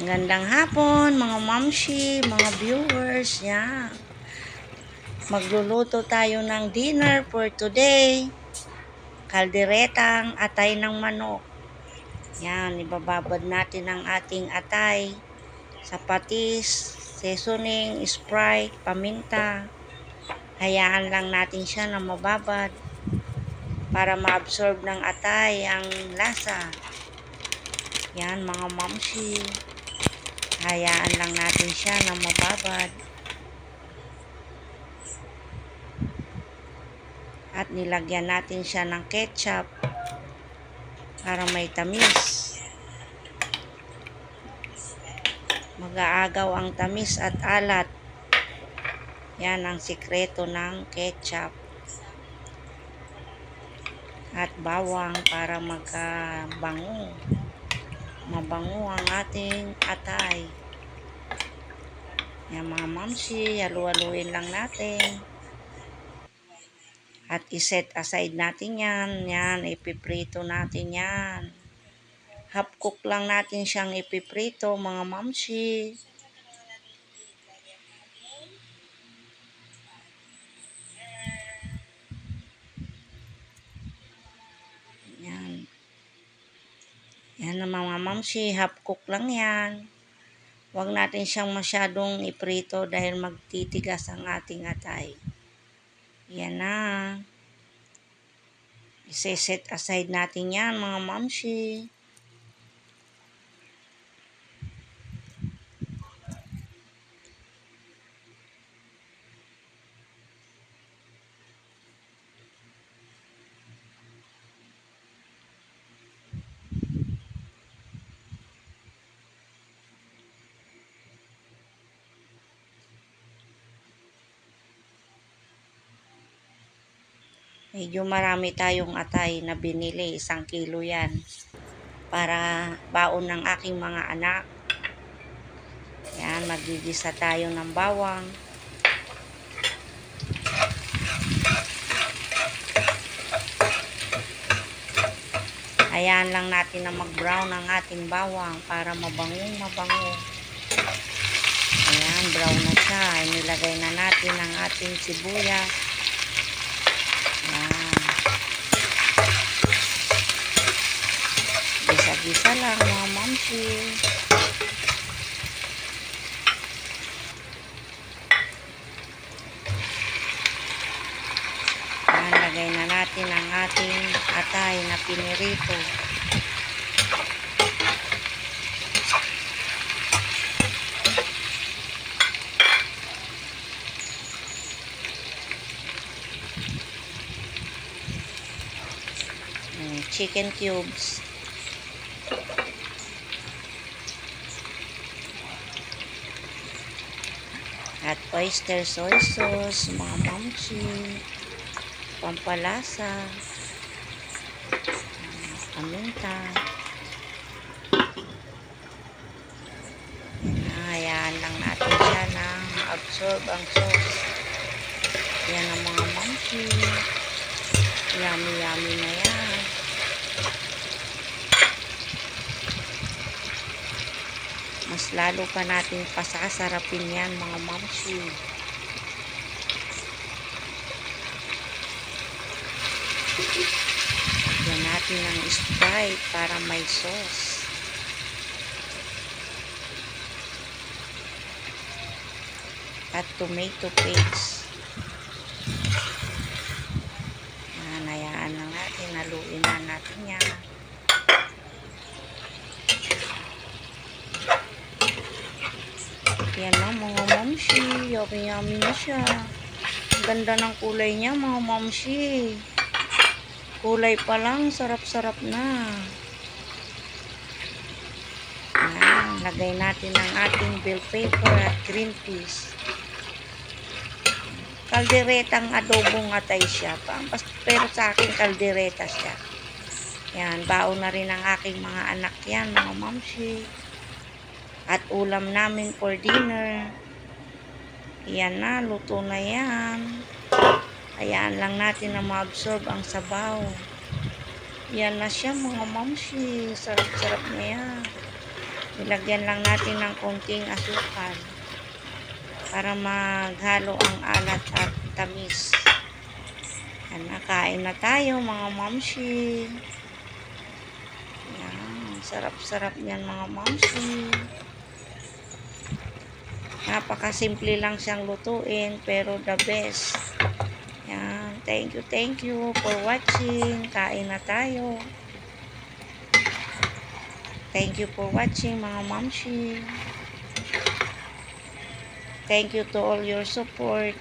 Gandang hapon, mga mamshi, mga viewers. Yan. Magluluto tayo ng dinner for today. Kalderetang atay ng manok. Yan, ibababad natin ang ating atay sa patis, seasoning, Sprite, paminta. Hayaan lang natin siya na mababad para ma-absorb ng atay ang lasa. Yan, mga mamshi. Hayaan lang natin siya na mababad. At nilagyan natin siya ng ketchup para may tamis. Mag-aagaw ang tamis at alat. Yan ang sikreto ng ketchup. At bawang para magkabango. Mabango ang ating atay. Yan mga mamsi, halu-haluin lang natin. At iset aside natin yan. Yan, ipiprito natin yan. Half cook lang natin siyang ipiprito mga mamsi. Yan. Yan ang mga mamsi, half cook lang yan. Huwag natin siyang masyadong iprito dahil magtitigas ang ating atay. Yan na. Iseset aside natin yan mga mamsi. Medyo marami tayong atay na binili. 1 kilo yan. Para baon ng aking mga anak. Yan, magigisa tayo ng bawang. Ayan lang natin na mag-brown ang ating bawang para mabango. Ayan, brown na siya. Nilagay na natin ang ating sibuyas. Ayan. Gisa-gisa lang mga mamsi. Ayan, lagay na natin ang ating atay na pinirito. Chicken cubes. At oyster soy sauce, mga mamsi. Pampalasa. Paminta. Hayaan lang natin siya na absorb ang sauce. Yan ang mga mamsi. Yummy na yan. Mas lalo pa natin pasasarapin yan mga mamsi. Lagyan natin ng Sprite para may sauce. At tomato paste. Hayaan lang natin, haluin na natin yan. Yan na mga mamsi, yummy na siya. Ang ganda ng kulay niya mga mamsi. Kulay pa lang, sarap-sarap na. Ayan, lagay natin ang ating bell pepper at green peas. Kalderetang adobong atay siya. Pero sa akin kaldereta siya. Yan, baon na rin ang aking mga anak yan, mga mamsi. At ulam namin for dinner. Yan na, luto na yan. Hayaan lang natin na ma-absorb ang sabaw. Yan na siya mga mamsi. Sarap-sarap na yan. Ilagyan lang natin ng konting asukal para maghalo ang alat at tamis. Yan, kain na tayo mga mamshi. Yan, sarap-sarap niyan mga mamshi. Napakasimple lang siyang lutuin pero the best. Yan, thank you for watching. Kain na tayo. Thank you for watching mga mamshi. Thank you to all your support.